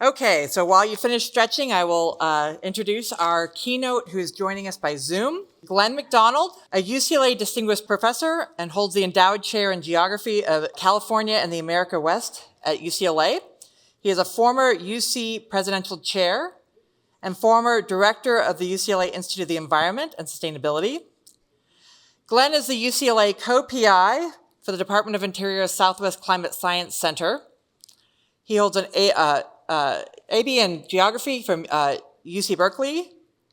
Okay, so while you finish stretching, I will introduce our keynote who's joining us by Zoom. Glen MacDonald, a UCLA Distinguished Professor and holds the Endowed Chair in Geography of California and the America West at UCLA. He is a former UC Presidential Chair and former Director of the UCLA Institute of the Environment and Sustainability. Glen is the UCLA co-PI for the Department of Interior's Southwest Climate Science Center. He holds an AB in Geography from UC Berkeley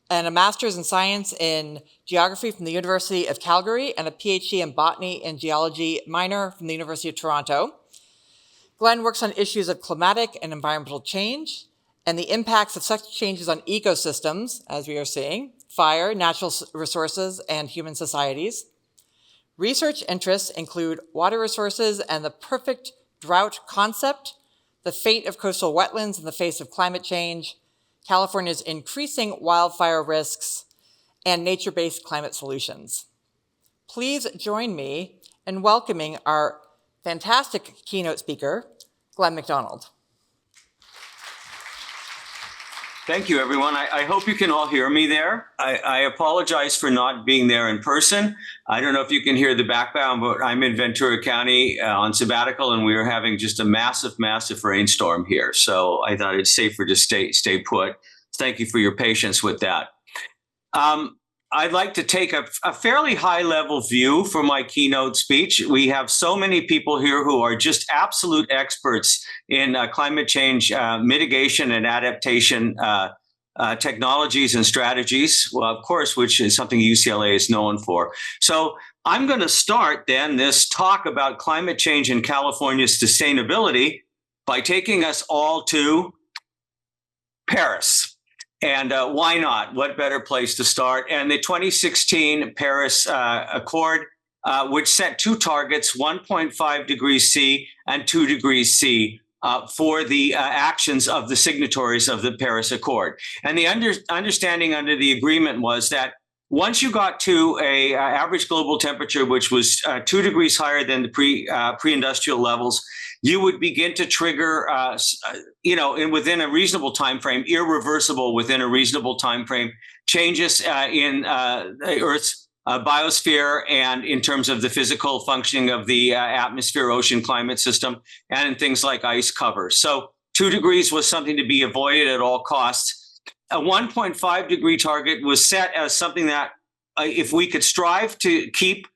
and a Master's in Science in Geography from the University of Calgary and a PhD in Botany and Geology minor from the University of Toronto. Glen works on issues of climatic and environmental change and the impacts of such changes on ecosystems, as we are seeing, fire, natural resources, and human societies. Research interests include water resources and the perfect drought concept, the fate of coastal wetlands in the face of climate change, California's increasing wildfire risks, and nature-based climate solutions. Please join me in welcoming our fantastic keynote speaker, Glen MacDonald. Thank you, everyone. I hope you can all hear me there. I apologize for not being there in person. I don't know if you can hear the background, but I'm in Ventura County on sabbatical, and we are having just a massive rainstorm here. So I thought it's safer to stay put. Thank you for your patience with that. I'd like to take a fairly high-level view for my keynote speech. We have so many people here who are just absolute experts in climate change mitigation and adaptation technologies and strategies, well, of course, which is something UCLA is known for. So I'm going to start then this talk about climate change and California's sustainability by taking us all to Paris. And why not? What better place to start? And the 2016 Paris Accord, which set two targets, 1.5 degrees C and 2 degrees C for the actions of the signatories of the Paris Accord. And the understanding under the agreement was that once you got to a average global temperature, which was 2 degrees higher than the pre-industrial levels, you would begin to trigger, within a reasonable time frame, irreversible within a reasonable time frame, changes in Earth's biosphere and in terms of the physical functioning of the atmosphere, ocean climate system, and in things like ice cover. So 2 degrees was something to be avoided at all costs. A 1.5 degree target was set as something that if we could strive to keep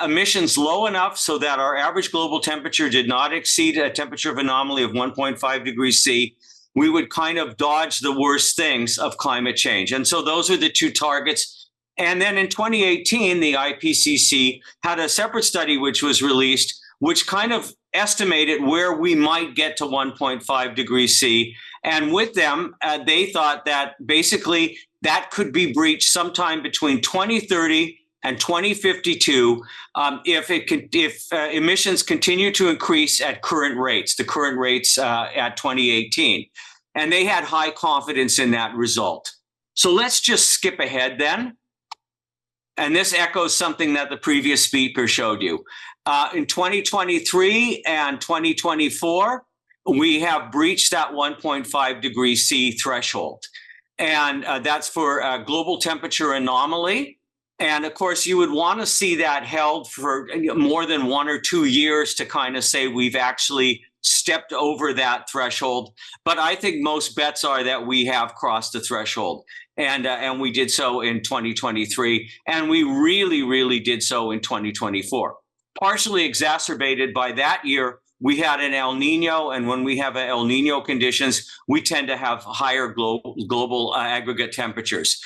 emissions low enough so that our average global temperature did not exceed a temperature of anomaly of 1.5 degrees C, we would kind of dodge the worst things of climate change. And so those are the two targets. And then in 2018, the IPCC had a separate study which was released, which kind of estimated where we might get to 1.5 degrees C. And with them, they thought that basically that could be breached sometime between 2030 and 2052 if emissions continue to increase at current rates, the current rates at 2018. And they had high confidence in that result. So let's just skip ahead then. And this echoes something that the previous speaker showed you. In 2023 and 2024, we have breached that 1.5 degrees C threshold. And that's for a global temperature anomaly. And of course, you would want to see that held for more than 1 or 2 years to kind of say we've actually stepped over that threshold. But I think most bets are that we have crossed the threshold. And we did so in 2023. And we really did so in 2024. Partially exacerbated by that year, we had an El Nino. And when we have El Nino conditions, we tend to have higher global aggregate temperatures.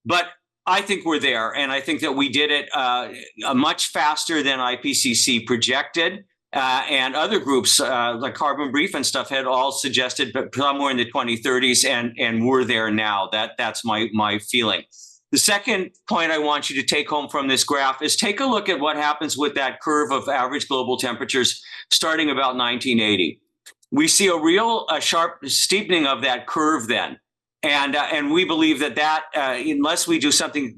But I think we're there, and I think that we did it much faster than IPCC projected, and other groups like Carbon Brief and stuff had all suggested, but somewhere in the 2030s, and we're there now. That's my feeling. The second point I want you to take home from this graph is take a look at what happens with that curve of average global temperatures starting about 1980. We see a real sharp steepening of that curve then. And we believe that unless we do something,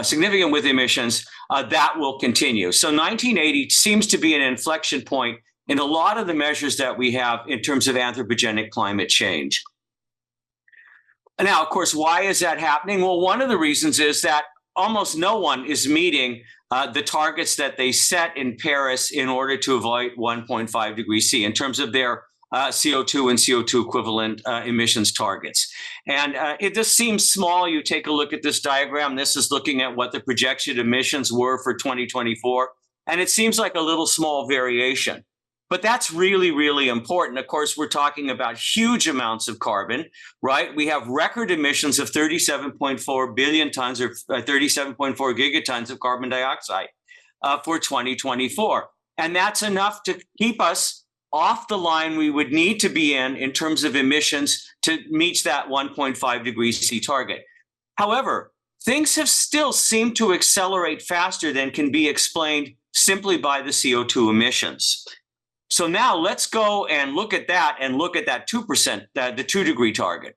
significant with emissions, that will continue. So 1980 seems to be an inflection point in a lot of the measures that we have in terms of anthropogenic climate change. Now, of course, why is that happening? Well, one of the reasons is that almost no one is meeting the targets that they set in Paris in order to avoid 1.5 degrees C in terms of their CO2 and CO2 equivalent emissions targets. And it just seems small. You take a look at this diagram. This is looking at what the projected emissions were for 2024. And it seems like a little small variation. But that's really, really important. Of course, we're talking about huge amounts of carbon, right? We have record emissions of 37.4 billion tons or 37.4 gigatons of carbon dioxide for 2024. And that's enough to keep us off the line we would need to be in terms of emissions to meet that 1.5 degrees C target. However, things have still seemed to accelerate faster than can be explained simply by the CO2 emissions. So now let's go and look at that 2%, the 2 degree target.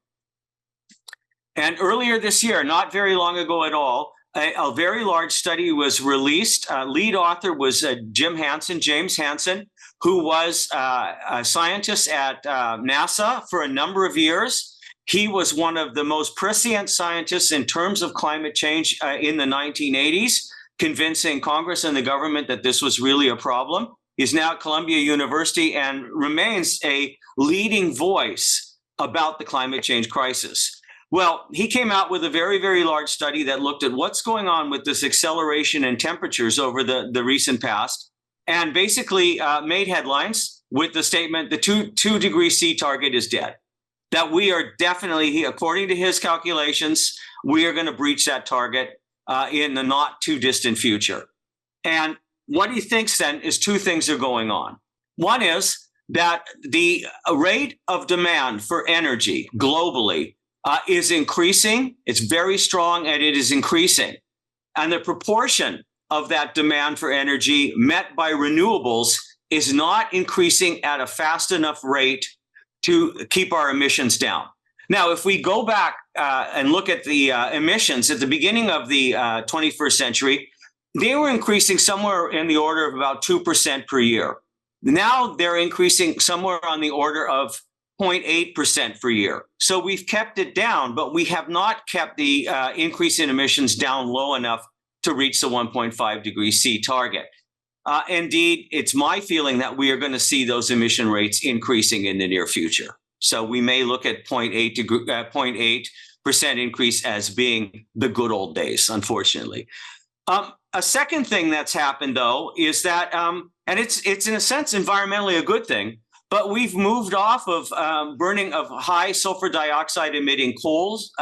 And earlier this year, not very long ago at all, a very large study was released. Lead author was James Hansen, who was a scientist at NASA for a number of years. He was one of the most prescient scientists in terms of climate change in the 1980s, convincing Congress and the government that this was really a problem. He's now at Columbia University and remains a leading voice about the climate change crisis. Well, he came out with a very, very large study that looked at what's going on with this acceleration in temperatures over the recent past, and basically made headlines with the statement, the 2 degree C target is dead. That we are definitely, according to his calculations, we are going to breach that target in the not too distant future. And what he thinks then is two things are going on. One is that the rate of demand for energy globally is increasing. It's very strong and it is increasing. And the proportion of that demand for energy met by renewables is not increasing at a fast enough rate to keep our emissions down. Now, if we go back and look at the emissions at the beginning of the 21st century, they were increasing somewhere in the order of about 2% per year. Now they're increasing somewhere on the order of 0.8% per year. So we've kept it down, but we have not kept the increase in emissions down low enough to reach the 1.5 degrees C target. Indeed, it's my feeling that we are going to see those emission rates increasing in the near future. So we may look at 0.8% increase as being the good old days, unfortunately. A second thing that's happened, though, is that, and it's in a sense environmentally a good thing, but we've moved off of burning of high sulfur dioxide emitting fuels.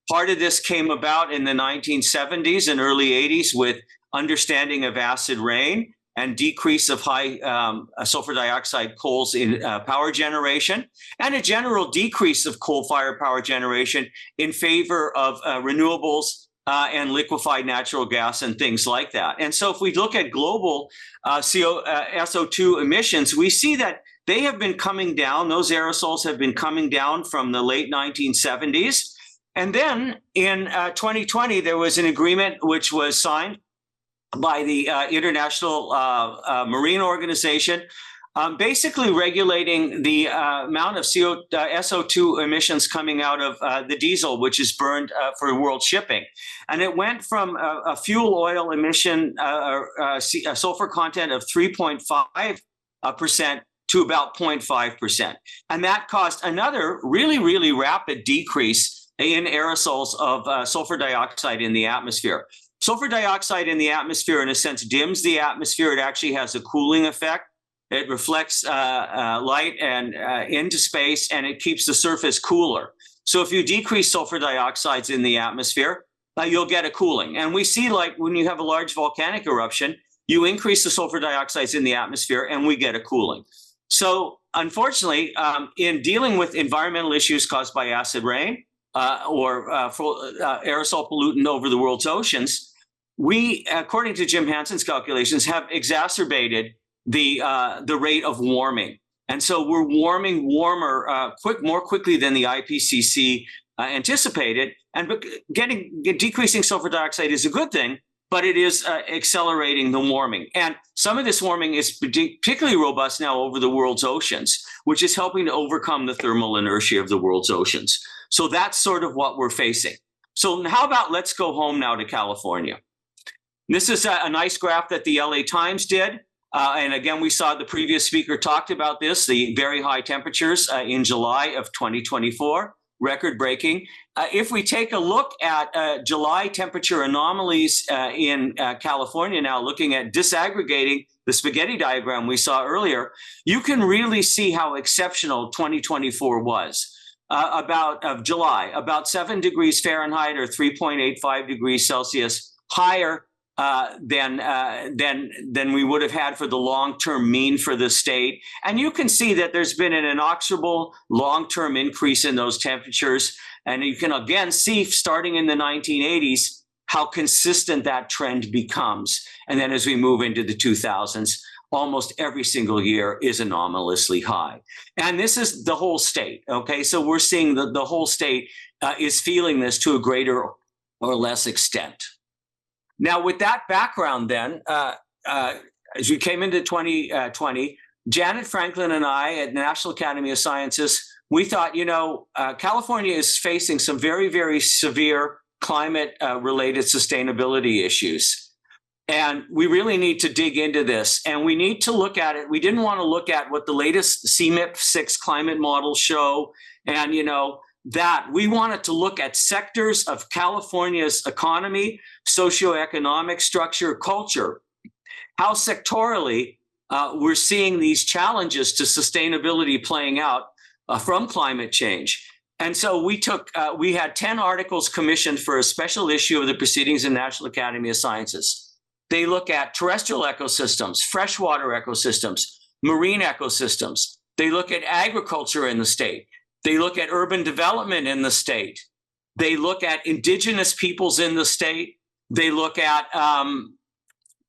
Part of this came about in the 1970s and early 80s with understanding of acid rain and decrease of high sulfur dioxide coals in power generation, and a general decrease of coal-fired power generation in favor of renewables and liquefied natural gas and things like that. And so if we look at global SO2 emissions, we see that they have been coming down. Those aerosols have been coming down from the late 1970s. And then in 2020, there was an agreement which was signed by the International Marine Organization, basically regulating the amount of SO2 emissions coming out of the diesel, which is burned for world shipping. And it went from a fuel oil emission, a sulfur content of 3.5% to about 0.5%. And that caused another really, really rapid decrease in aerosols of sulfur dioxide in the atmosphere. Sulfur dioxide in the atmosphere, in a sense, dims the atmosphere. It actually has a cooling effect. It reflects light and into space, and it keeps the surface cooler. So if you decrease sulfur dioxides in the atmosphere, you'll get a cooling. And we see, like when you have a large volcanic eruption, you increase the sulfur dioxides in the atmosphere, and we get a cooling. So unfortunately, in dealing with environmental issues caused by acid rain or aerosol pollutant over the world's oceans, we, according to Jim Hansen's calculations, have exacerbated the rate of warming. And so we're warming more quickly than the IPCC anticipated. And decreasing sulfur dioxide is a good thing, but it is accelerating the warming. And some of this warming is particularly robust now over the world's oceans, which is helping to overcome the thermal inertia of the world's oceans. So that's sort of what we're facing. So how about let's go home now to California. This is a nice graph that the LA Times did. And again, we saw the previous speaker talked about this, the very high temperatures in July of 2024. Record-breaking. If we take a look at July temperature anomalies in California now, looking at disaggregating the spaghetti diagram we saw earlier, you can really see how exceptional 2024 was. July, about 7 degrees Fahrenheit or 3.85 degrees Celsius higher than we would have had for the long-term mean for the state. And you can see that there's been an inexorable long-term increase in those temperatures. And you can again see, starting in the 1980s, how consistent that trend becomes. And then as we move into the 2000s, almost every single year is anomalously high. And this is the whole state, okay? So we're seeing the whole state is feeling this to a greater or less extent. Now, with that background, then, as we came into 2020, Janet Franklin and I at the National Academy of Sciences, we thought, California is facing some very, very severe climate-related sustainability issues. And we really need to dig into this. And we need to look at it. We didn't want to look at what the latest CMIP-6 climate models show. And, that we wanted to look at sectors of California's economy, socioeconomic structure, culture, how sectorally we're seeing these challenges to sustainability playing out from climate change. And so we had 10 articles commissioned for a special issue of the Proceedings of the National Academy of Sciences. They look at terrestrial ecosystems, freshwater ecosystems, marine ecosystems. They look at agriculture in the state. They look at urban development in the state. They look at indigenous peoples in the state. They look at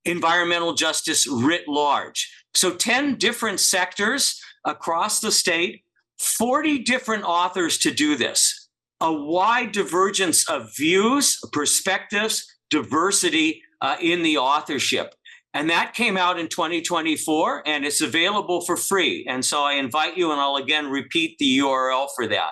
environmental justice writ large. So 10 different sectors across the state, 40 different authors to do this, a wide divergence of views, perspectives, diversity in the authorship. And that came out in 2024, and it's available for free. And so I invite you, and I'll again repeat the URL for that.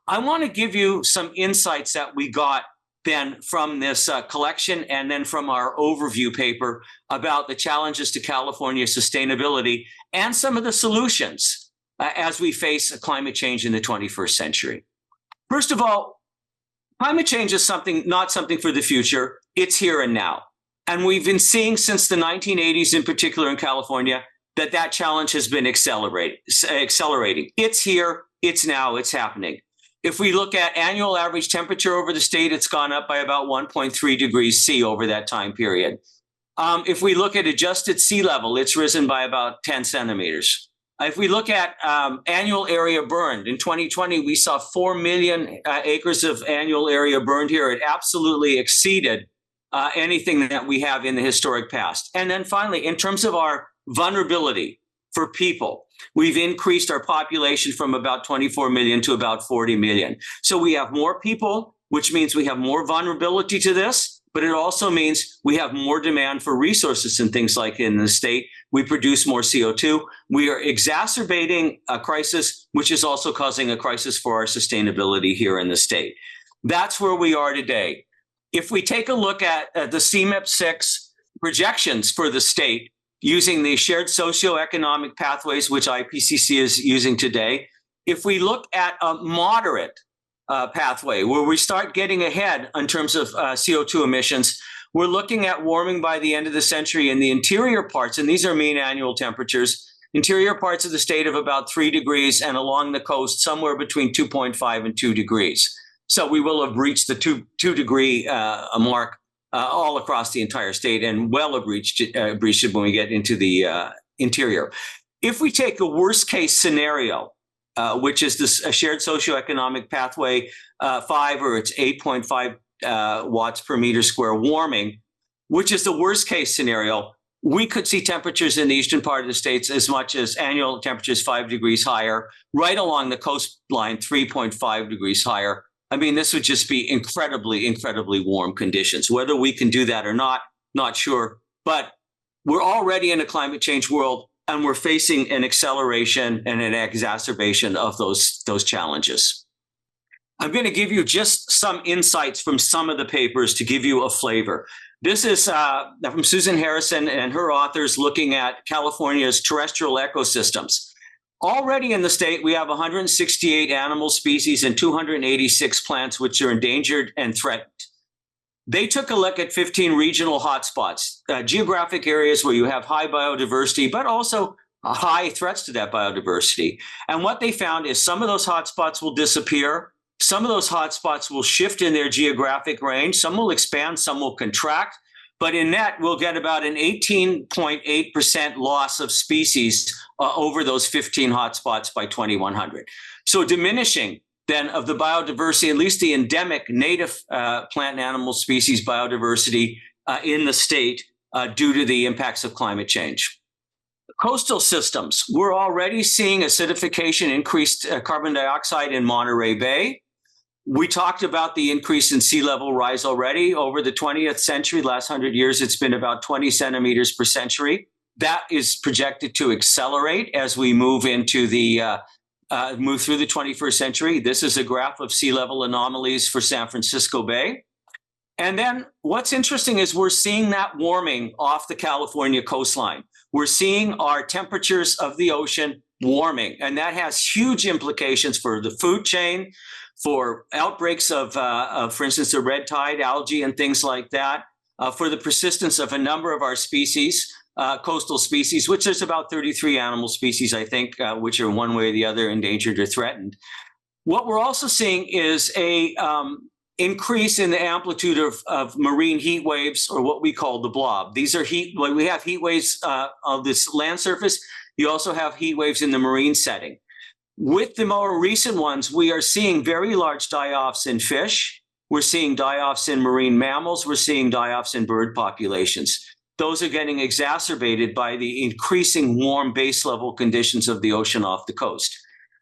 I want to give you some insights that we got then from this collection and then from our overview paper about the challenges to California sustainability and some of the solutions as we face climate change in the 21st century. First of all, climate change is not something for the future. It's here and now. And we've been seeing since the 1980s, in particular in California, that challenge has been accelerating. It's here, it's now, it's happening. If we look at annual average temperature over the state, it's gone up by about 1.3 degrees C over that time period. If we look at adjusted sea level, it's risen by about 10 centimeters. If we look at annual area burned, in 2020, we saw 4 million acres of annual area burned here. It absolutely exceeded anything that we have in the historic past. And then finally, in terms of our vulnerability for people, we've increased our population from about 24 million to about 40 million. So we have more people, which means we have more vulnerability to this, but it also means we have more demand for resources and things like in the state. We produce more CO2. We are exacerbating a crisis, which is also causing a crisis for our sustainability here in the state. That's where we are today. If we take a look at the CMIP-6 projections for the state using the shared socioeconomic pathways, which IPCC is using today, if we look at a moderate pathway where we start getting ahead in terms of CO2 emissions, we're looking at warming by the end of the century in the interior parts, and these are mean annual temperatures, interior parts of the state of about 3 degrees and along the coast somewhere between 2.5 and 2 degrees. So we will have reached the 2 degree mark all across the entire state, and well have breached it when we get into the interior. If we take a worst case scenario, which is this shared socioeconomic pathway 5, or it's 8.5 watts per meter square warming, which is the worst case scenario, we could see temperatures in the eastern part of the states as much as annual temperatures 5 degrees higher, right along the coastline 3.5 degrees higher. I mean, this would just be incredibly, incredibly warm conditions. Whether we can do that or not, Not sure. But we're already in a climate change world, and we're facing an acceleration and an exacerbation of those challenges. I'm going to give you just some insights from some of the papers to give you a flavor. This is from Susan Harrison and her authors looking at California's terrestrial ecosystems. Already in the state, we have 168 animal species and 286 plants which are endangered and threatened. They took a look at 15 regional hotspots, geographic areas where you have high biodiversity, but also high threats to that biodiversity. And what they found is some of those hotspots will disappear. Some of those hotspots will shift in their geographic range. Some will expand, some will contract. But in net, we'll get about an 18.8% loss of species over those 15 hotspots by 2100. So diminishing then of the biodiversity, at least the endemic native plant and animal species biodiversity in the state due to the impacts of climate change. Coastal systems, we're already seeing acidification, increased carbon dioxide in Monterey Bay. We talked about the increase in sea level rise already. Over the 20th century, last 100 years, it's been about 20 centimeters per century. That is projected to accelerate as we move into move through the 21st century. This is a graph of sea level anomalies for San Francisco Bay. And then what's interesting is we're seeing that warming off the California coastline. We're seeing our temperatures of the ocean warming, and that has huge implications for the food chain, for outbreaks of for instance, the red tide, algae, and things like that, for the persistence of a number of our species, coastal species, which there's about 33 animal species, I think, which are one way or the other endangered or threatened. What we're also seeing is a increase in the amplitude of marine heat waves, or what we call the blob. These are we have heat waves of this land surface. You also have heat waves in the marine setting. With the more recent ones, we are seeing very large die-offs in fish. We're seeing die-offs in marine mammals. We're seeing die-offs in bird populations. Those are getting exacerbated by the increasing warm base level conditions of the ocean off the coast.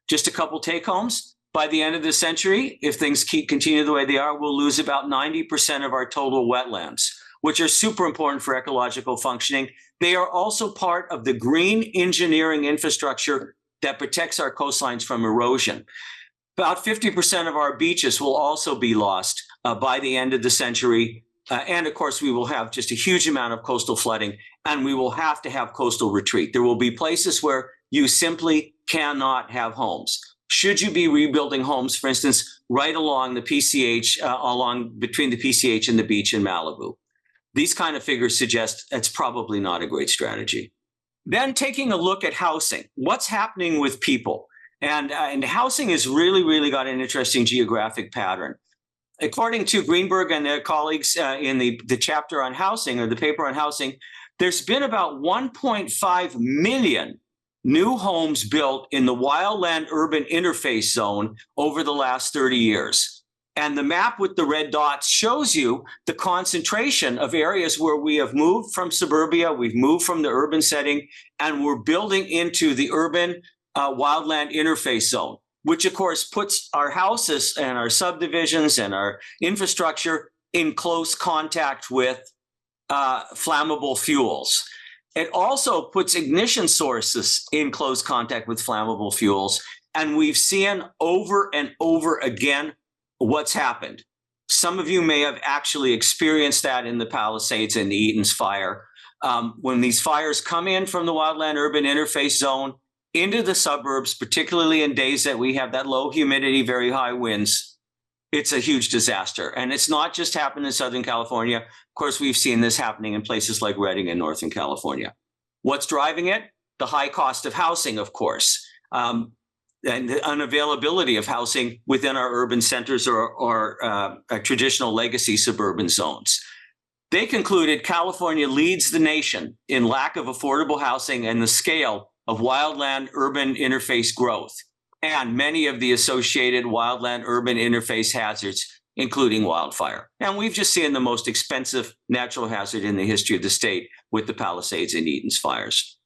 Just a couple take-homes. By the end of the century, if things continue the way they are, we'll lose about 90% of our total wetlands, which are super important for ecological functioning. They are also part of the green engineering infrastructure that protects our coastlines from erosion. About 50% of our beaches will also be lost by the end of the century. And of course, we will have just a huge amount of coastal flooding, and we will have to have coastal retreat. There will be places where you simply cannot have homes. Should you be rebuilding homes, for instance, right along the PCH, between the PCH and the beach in Malibu? These kind of figures suggest that's probably not a great strategy. Then taking a look at housing, what's happening with people? And housing has really got an interesting geographic pattern. According to Greenberg and their colleagues in the chapter on housing, or the paper on housing, there's been about 1.5 million new homes built in the wildland urban interface zone over the last 30 years. And the map with the red dots shows you the concentration of areas where we have moved from suburbia, we've moved from the urban setting, and we're building into the urban wildland interface zone, which of course puts our houses and our subdivisions and our infrastructure in close contact with flammable fuels. It also puts ignition sources in close contact with flammable fuels. And we've seen over and over again what's happened. Some of you may have actually experienced that in the Palisades and the Eaton's fire. When these fires come in from the wildland urban interface zone into the suburbs, particularly in days that we have that low humidity, very high winds, it's a huge disaster. And it's not just happened in Southern California. Of course, we've seen this happening in places like Redding and Northern California. What's driving it? The high cost of housing, of course, and the unavailability of housing within our urban centers or traditional legacy suburban zones. They concluded California leads the nation in lack of affordable housing and the scale of wildland urban interface growth, and many of the associated wildland urban interface hazards, including wildfire. And we've just seen the most expensive natural hazard in the history of the state with the Palisades and Eaton's fires.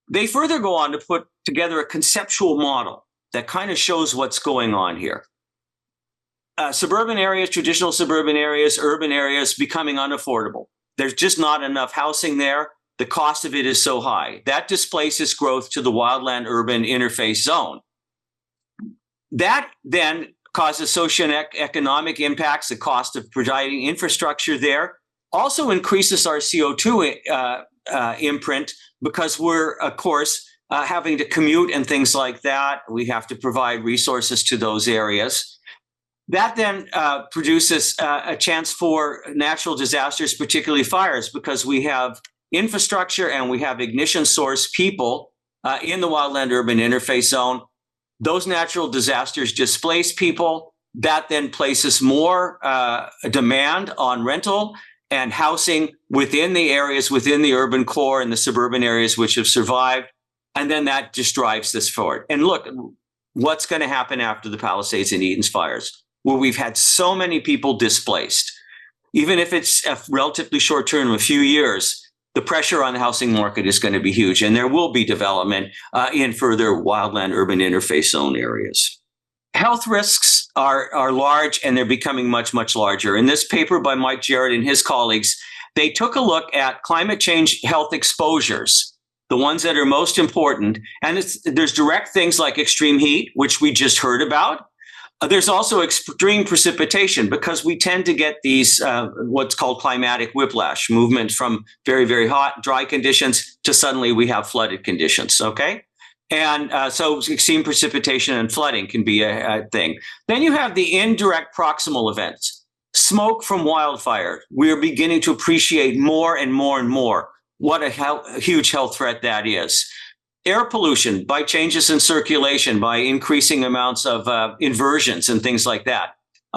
They further go on to put together a conceptual model that kind of shows what's going on here. Suburban areas, traditional suburban areas, urban areas becoming unaffordable. There's just not enough housing there. The cost of it is so high. That displaces growth to the wildland-urban interface zone. That then causes socioeconomic impacts. The cost of providing infrastructure there also increases our CO2 imprint, because we're, of course, having to commute and things like that. We have to provide resources to those areas. That then produces a chance for natural disasters, particularly fires, because we have infrastructure and we have ignition source people in the wildland-urban interface zone. Those natural disasters displace people. That then places more demand on rental and housing within the areas, within the urban core and the suburban areas which have survived. And then that just drives this forward. And look, what's going to happen after the Palisades and Eaton's fires, where we've had so many people displaced? Even if it's a relatively short term, a few years, the pressure on the housing market is going to be huge. And there will be development in further wildland-urban interface zone areas. Health risks are large, and they're becoming much, much larger. In this paper by Mike Jarrett and his colleagues, they took a look at climate change health exposures, the ones that are most important. And there's direct things like extreme heat, which we just heard about. There's also extreme precipitation, because we tend to get these what's called climatic whiplash, movement from very, very hot, dry conditions to suddenly we have flooded conditions, okay? And so extreme precipitation and flooding can be a thing. Then you have the indirect proximal events. Smoke from wildfire. We are beginning to appreciate more and more and more what a huge health threat that is. Air pollution by changes in circulation, by increasing amounts of inversions and things like that,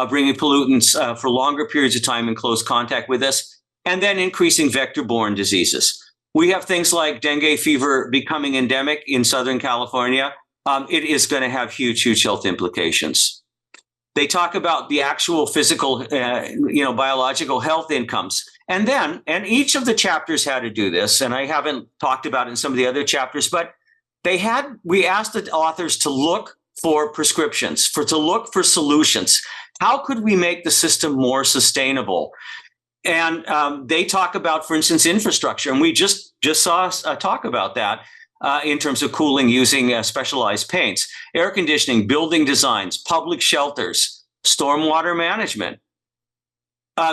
bringing pollutants for longer periods of time in close contact with us, and then increasing vector-borne diseases. We have things like dengue fever becoming endemic in Southern California. It is going to have huge, huge health implications. They talk about the actual physical, biological health incomes. And each of the chapters had to do this, and I haven't talked about it in some of the other chapters, but we asked the authors to look for prescriptions, to look for solutions. How could we make the system more sustainable? And they talk about, for instance, infrastructure, and we just saw a talk about that in terms of cooling using specialized paints, air conditioning, building designs, public shelters, stormwater management.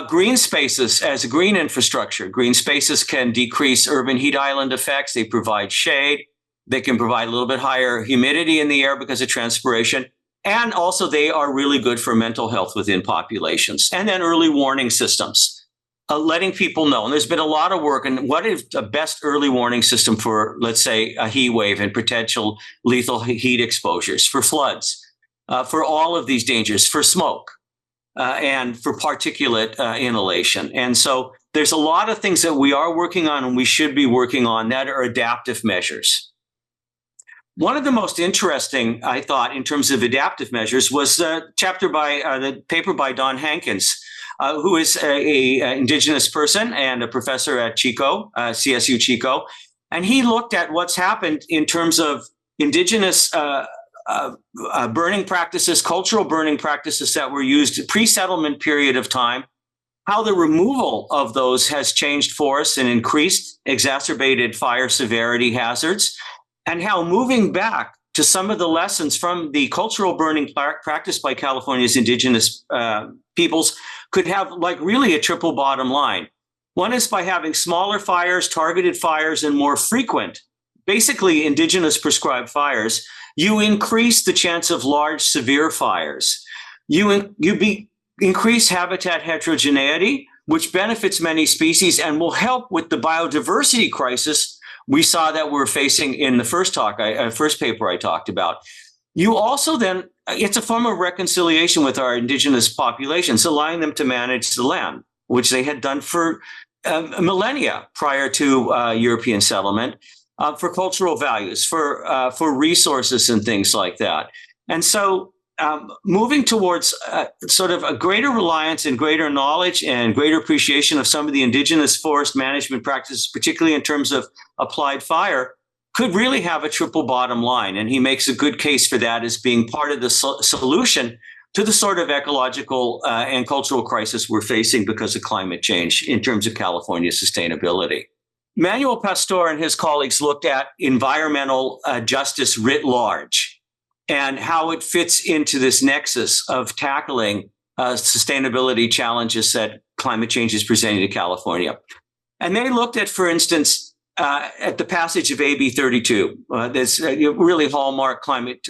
Green spaces as a green infrastructure. Green spaces can decrease urban heat island effects. They provide shade. They can provide a little bit higher humidity in the air because of transpiration. And also they are really good for mental health within populations. And then early warning systems, letting people know. And there's been a lot of work. And what is the best early warning system for, let's say, a heat wave and potential lethal heat exposures, for floods, for all of these dangers, for smoke? And for particulate inhalation. And so there's a lot of things that we are working on and we should be working on that are adaptive measures. One of the most interesting, I thought, in terms of adaptive measures was the paper by Don Hankins, who is a Indigenous person and a professor at Chico, CSU Chico. And he looked at what's happened in terms of Indigenous burning practices, cultural burning practices that were used pre-settlement period of time, how the removal of those has changed forests and increased exacerbated fire severity hazards, and how moving back to some of the lessons from the cultural burning practice by California's Indigenous peoples could have really a triple bottom line. One is by having smaller fires, targeted fires, and more frequent, basically Indigenous prescribed fires, you increase the chance of large, severe fires. You increase habitat heterogeneity, which benefits many species and will help with the biodiversity crisis we saw that we're facing in the first paper I talked about. You also then, it's a form of reconciliation with our Indigenous populations, allowing them to manage the land, which they had done for millennia prior to European settlement. For cultural values, for resources and things like that. And so moving towards sort of a greater reliance and greater knowledge and greater appreciation of some of the Indigenous forest management practices, particularly in terms of applied fire, could really have a triple bottom line. And he makes a good case for that as being part of the solution to the sort of ecological and cultural crisis we're facing because of climate change in terms of California's sustainability. Manuel Pastor and his colleagues looked at environmental justice writ large and how it fits into this nexus of tackling sustainability challenges that climate change is presenting to California. And they looked at, for instance, at the passage of AB 32, this really hallmark climate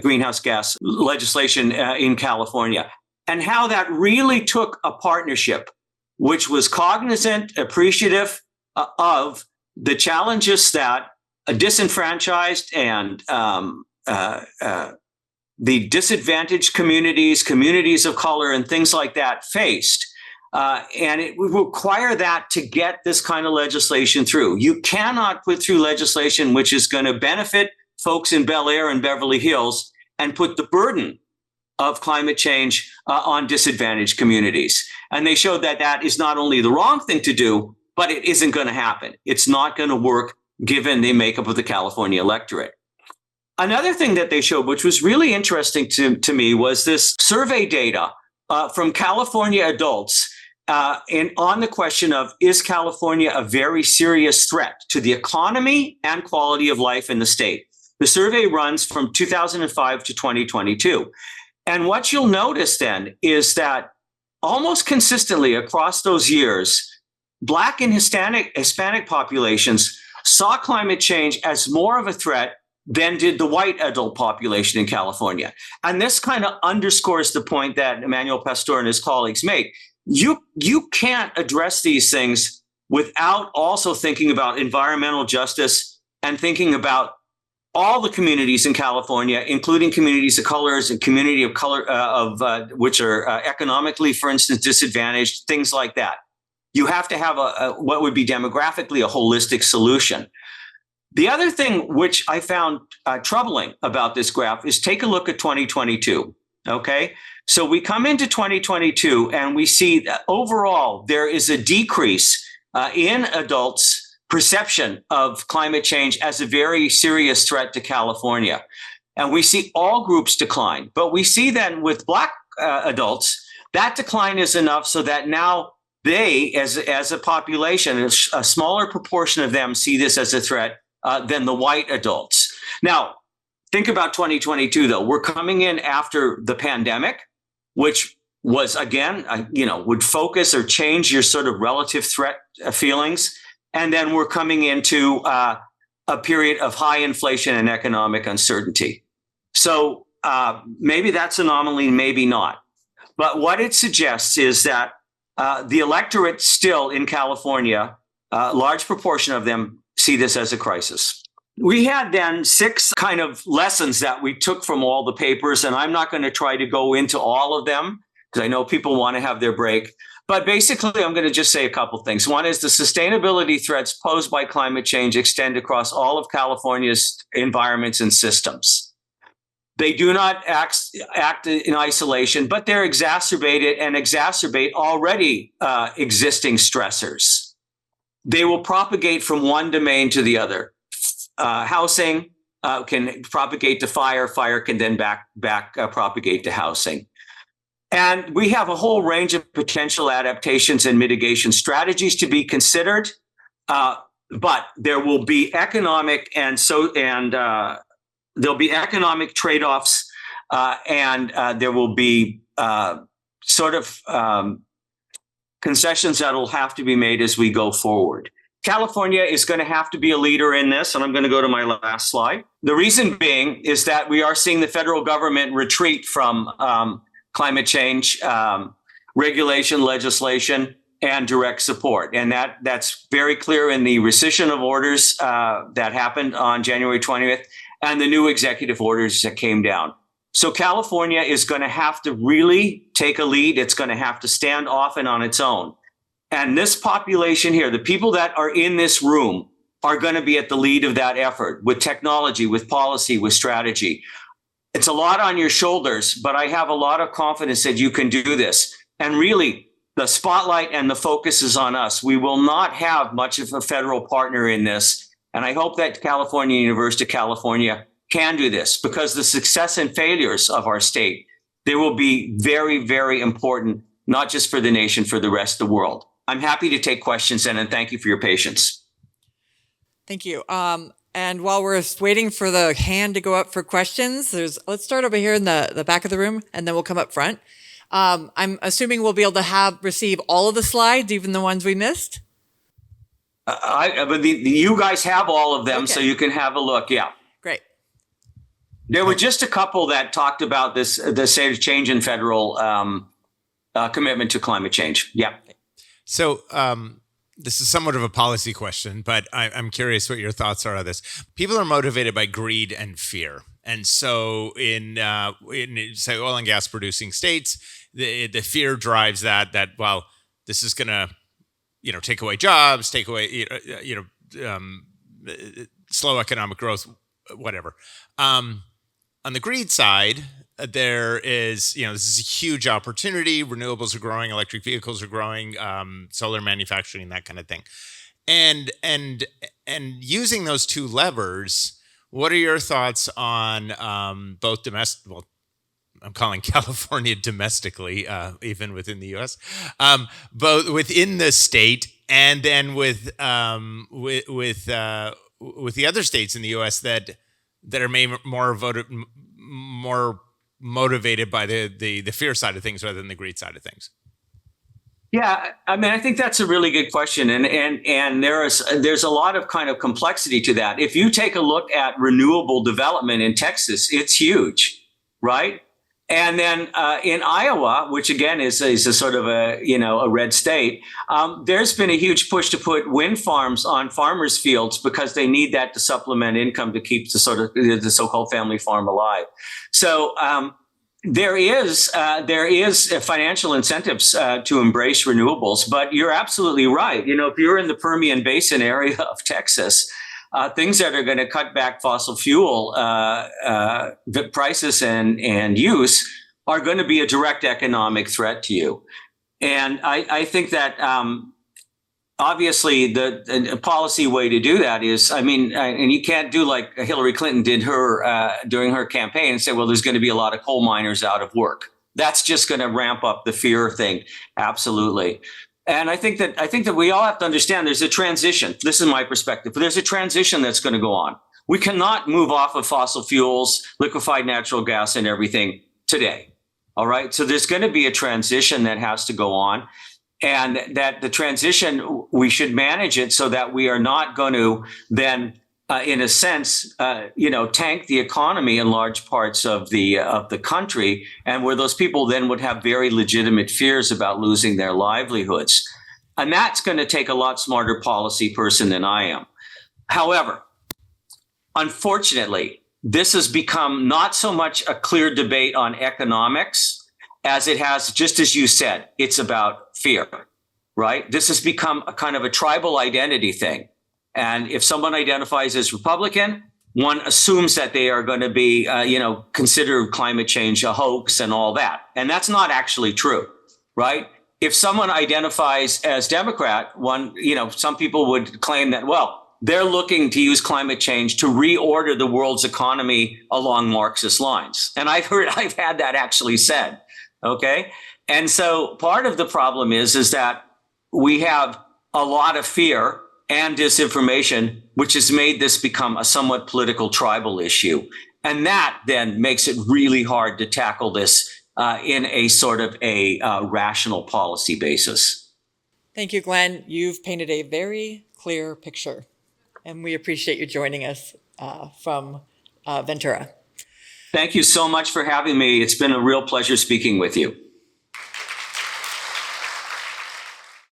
greenhouse gas legislation in California, and how that really took a partnership which was cognizant, appreciative of the challenges that disenfranchised and the disadvantaged communities of color, and things like that faced. And it would require that to get this kind of legislation through. You cannot put through legislation which is going to benefit folks in Bel Air and Beverly Hills and put the burden of climate change on disadvantaged communities. And they showed that that is not only the wrong thing to do, but it isn't going to happen. It's not going to work given the makeup of the California electorate. Another thing that they showed, which was really interesting to me, was this survey data from California adults on the question of, is California a very serious threat to the economy and quality of life in the state? The survey runs from 2005 to 2022. And what you'll notice then is that almost consistently across those years, Black and Hispanic populations saw climate change as more of a threat than did the white adult population in California. And this kind of underscores the point that Emmanuel Pastor and his colleagues make. You can't address these things without also thinking about environmental justice and thinking about all the communities in California, including communities of colors and community of color which are economically, for instance, disadvantaged, things like that. You have to have what would be demographically a holistic solution. The other thing which I found troubling about this graph is take a look at 2022, okay? So we come into 2022 and we see that overall there is a decrease in adults' perception of climate change as a very serious threat to California. And we see all groups decline. But we see then with Black adults, that decline is enough so that now they, as a population, a smaller proportion of them see this as a threat than the white adults. Now, think about 2022, though. We're coming in after the pandemic, which was, again, would focus or change your sort of relative threat feelings. And then we're coming into a period of high inflation and economic uncertainty. So maybe that's an anomaly, maybe not. But what it suggests is that the electorate still in California, a large proportion of them see this as a crisis. We had then 6 kind of lessons that we took from all the papers, and I'm not going to try to go into all of them because I know people want to have their break. But basically, I'm going to just say a couple things. One is the sustainability threats posed by climate change extend across all of California's environments and systems. They do not act in isolation, but they're exacerbated and exacerbate already existing stressors. They will propagate from one domain to the other. Housing can propagate to fire. Fire can then back propagate to housing. And we have a whole range of potential adaptations and mitigation strategies to be considered, but there will be economic there'll be economic trade-offs, and there will be concessions that will have to be made as we go forward. California is going to have to be a leader in this, and I'm going to go to my last slide. The reason being is that we are seeing the federal government retreat from climate change regulation, legislation, and direct support. And that's very clear in the rescission of orders that happened on January 20th and the new executive orders that came down. So California is going to have to really take a lead. It's going to have to stand often on its own. And this population here, the people that are in this room, are going to be at the lead of that effort with technology, with policy, with strategy. It's a lot on your shoulders, but I have a lot of confidence that you can do this. And really, the spotlight and the focus is on us. We will not have much of a federal partner in this. And I hope that California University of California can do this, because the success and failures of our state they will be very, very important, not just for the nation, for the rest of the world. I'm happy to take questions and thank you for your patience. Thank you. And while we're waiting for the hand to go up for questions, let's start over here in the back of the room, and then we'll come up front. I'm assuming we'll be able to receive all of the slides, even the ones we missed. You guys have all of them, Okay. so you can have a look. Yeah. Great. There were just a couple that talked about the state of change in federal commitment to climate change. Yeah. So this is somewhat of a policy question, but I'm curious what your thoughts are on this. People are motivated by greed and fear. And so in say oil and gas producing states, the fear drives that well, this is going to, take away jobs, take away, slow economic growth, whatever. On the greed side, there is, this is a huge opportunity. Renewables are growing, electric vehicles are growing, solar manufacturing, that kind of thing. And using those two levers, what are your thoughts on both domestic? Well, I'm calling California domestically, even within the U.S., both within the state and then with the other states in the U.S. that are maybe more motivated by the fear side of things rather than the greed side of things. Yeah, I mean, I think that's a really good question, and there's a lot of kind of complexity to that. If you take a look at renewable development in Texas, it's huge, right? And then in Iowa, which again is a sort of a red state, there's been a huge push to put wind farms on farmers' fields because they need that to supplement income to keep the so-called family farm alive. So there is financial incentives to embrace renewables, but you're absolutely right. If you're in the Permian Basin area of Texas, things that are going to cut back fossil fuel prices and use are going to be a direct economic threat to you. And I think that obviously the policy way to do that is, and you can't do like Hillary Clinton did during her campaign and say, well, there's going to be a lot of coal miners out of work. That's just going to ramp up the fear thing. Absolutely. And I think that we all have to understand there's a transition. This is my perspective. But there's a transition that's going to go on. We cannot move off of fossil fuels, liquefied natural gas, and everything today. All right. So there's going to be a transition that has to go on. And that the transition, we should manage it so that we are not going to then, in a sense, tank the economy in large parts of the country, and where those people then would have very legitimate fears about losing their livelihoods. And that's going to take a lot smarter policy person than I am. However, unfortunately, this has become not so much a clear debate on economics as it has, just as you said, it's about fear, right? This has become a kind of a tribal identity thing. And if someone identifies as Republican, one assumes that they are going to be, consider climate change a hoax and all that. And that's not actually true, right? If someone identifies as Democrat, some people would claim that, well, they're looking to use climate change to reorder the world's economy along Marxist lines. And I've had that actually said. Okay. And so part of the problem is that we have a lot of fear and disinformation, which has made this become a somewhat political tribal issue. And that then makes it really hard to tackle this in a sort of a rational policy basis. Thank you, Glenn. You've painted a very clear picture, and we appreciate you joining us from Ventura. Thank you so much for having me. It's been a real pleasure speaking with you.